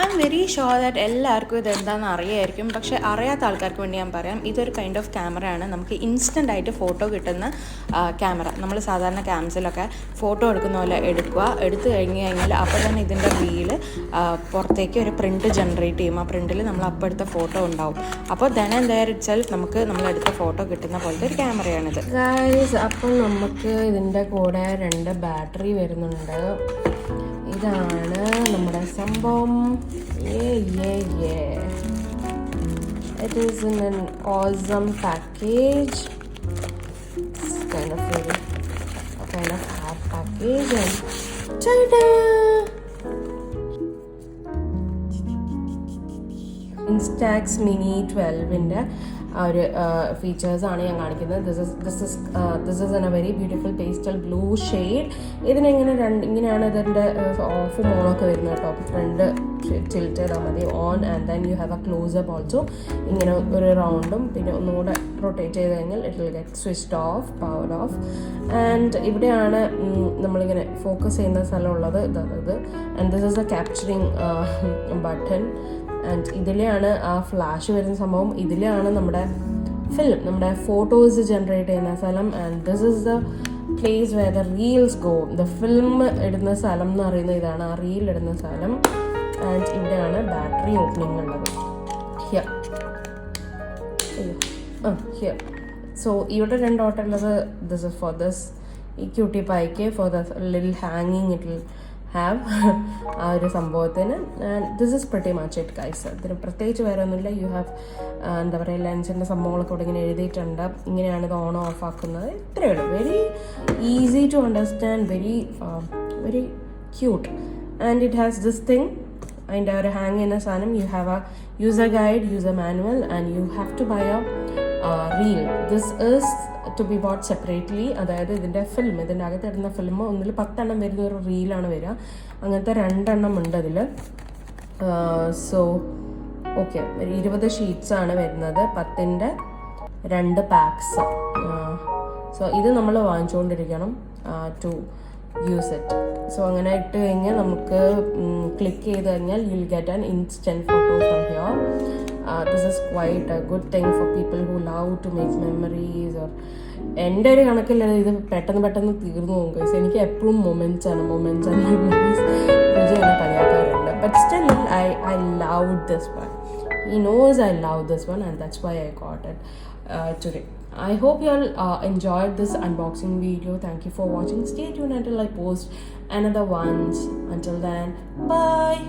I am very sure that എല്ലാവർക്കും ഇത് എന്താണെന്ന് അറിയായിരിക്കും. പക്ഷേ അറിയാത്ത ആൾക്കാർക്ക് വേണ്ടി ഞാൻ പറയാം, ഇതൊരു കൈൻഡ് ഓഫ് ക്യാമറയാണ്. നമുക്ക് ഇൻസ്റ്റൻ്റ് ആയിട്ട് ഫോട്ടോ കിട്ടുന്ന ക്യാമറ. നമ്മൾ സാധാരണ ക്യാംസിലൊക്കെ ഫോട്ടോ എടുക്കുന്ന പോലെ എടുത്തു കഴിഞ്ഞാൽ അപ്പോൾ തന്നെ ഇതിൻ്റെ റീല് പുറത്തേക്ക് ഒരു പ്രിൻറ്റ് ജനറേറ്റ് ചെയ്യും. ആ പ്രിൻറ്റിൽ നമ്മൾ അപ്പോൾ എടുത്ത ഫോട്ടോ ഉണ്ടാവും. അപ്പോൾ then and their it self നമുക്ക് നമ്മളെടുത്ത ഫോട്ടോ കിട്ടുന്ന പോലത്തെ ഒരു ക്യാമറയാണിത്. ഗൈസ്, അപ്പോൾ നമുക്ക് ഇതിൻ്റെ കൂടെ 2 ബാറ്ററി വരുന്നുണ്ട്. ഇതാണ് നമ്മുടെ സംഭവം. It is in an awesome package. It's kind of hard package and ta-da! Instax Mini 12-ന്റെ ആ ഒരു ഫീച്ചേഴ്സാണ് ഞാൻ കാണിക്കുന്നത്. This is in A very beautiful pastel blue shade. ഇങ്ങനെയാണ് ഇതിൻ്റെ ഓഫും ഓണൊക്കെ വരുന്നത് കേട്ടോ. ഫ്രണ്ട് ടിൽറ്റ് ചെയ്താൽ മതി on, and then you have a closeup also. ഇങ്ങനെ ഒരു റൗണ്ടും പിന്നെ ഒന്നുകൂടെ റൊട്ടേറ്റ് ചെയ്ത് കഴിഞ്ഞാൽ it will get switched off, power off. And ഇവിടെയാണ് നമ്മളിങ്ങനെ ഫോക്കസ് ചെയ്യുന്ന സ്ഥലമുള്ളത്. And this is a capturing button. And ഇതിലെയാണ് ആ ഫ്ലാഷ് വരുന്ന സംഭവം. ഇതിലാണ് നമ്മുടെ ഫിലിം, നമ്മുടെ ഫോട്ടോസ് ജനറേറ്റ് ചെയ്യുന്ന സ്ഥലം. And this is the place where the reels go. The film ഇടുന്ന സ്ഥലം എന്ന് പറയുന്നത് ഇതാണ്, ആ റീൽ ഇടുന്ന സ്ഥലം. ആൻഡ് ഇവിടെയാണ് ബാറ്ററി ഓപ്പണിംഗ് ഉള്ളത്. ഹിയർ സോ ഇവിടെ 2 ഡോട്ട് ഉള്ളത്. ദിസ് ഇസ് ഫോർ ദിസ് ഈ cutie pike, for the little ഹാങ്ങിങ് ഇറ്റ് വിൽ ഹാവ് ആ ഒരു സംഭവത്തിന്. And this is pretty much it guys. ഇതിന് പ്രത്യേകിച്ച് വേറെ ഒന്നുമില്ല. യു ഹാവ് എന്താ പറയുക, ലെൻസിൻ്റെ സംഭവങ്ങളൊക്കെ ഇവിടെ ഇങ്ങനെ എഴുതിയിട്ടുണ്ട്. ഇങ്ങനെയാണ് ഇത് ഓൺ ഓഫ് ആക്കുന്നത്. ഇത്രയേ ഉള്ളൂ. Very easy to understand, very cute. And it has this thing. അതിൻ്റെ ഒരു ഹാങ് ചെയ്യുന്ന സാധനം. You have a user guide, user manual, and you have to buy a reel. This is to be bought separately. അതായത് ഇതിൻ്റെ film, ഇതിൻ്റെ അകത്ത് ഇടുന്ന film ഒന്നിൽ 10 എണ്ണം വരുന്ന ഒരു റീലാണ് വരിക. അങ്ങനത്തെ 2 എണ്ണം ഉണ്ട് അതിൽ. സോ ഓക്കെ, 20 ഷീറ്റ്സാണ് വരുന്നത്. 10ൻ്റെ 2 പാക്സ്. സോ ഇത് നമ്മൾ വാങ്ങിച്ചുകൊണ്ടിരിക്കണം ടു യൂസ് ഇറ്റ്. സോ അങ്ങനെ ഇട്ട് കഴിഞ്ഞാൽ നമുക്ക് ക്ലിക്ക് ചെയ്ത് കഴിഞ്ഞാൽ you will get an instant photo from here. This is quite a good thing for people who love to make memories. Or എൻ്റെ ഒരു കണക്കിൽ ഇത് പെട്ടെന്ന് തീർന്നു പോകും ഗൈസ്. എനിക്ക് എപ്പോഴും മൊമെൻറ്റ്സ് ആൻഡ് മെമ്മറീസ് എന്നെ കളിയാക്കാറുണ്ട്. But still I loved this one. He knows I love this one, and that's why I got it today. I hope you all enjoyed this unboxing video. Thank you for watching. Stay tuned until I post another ones. Until then, bye.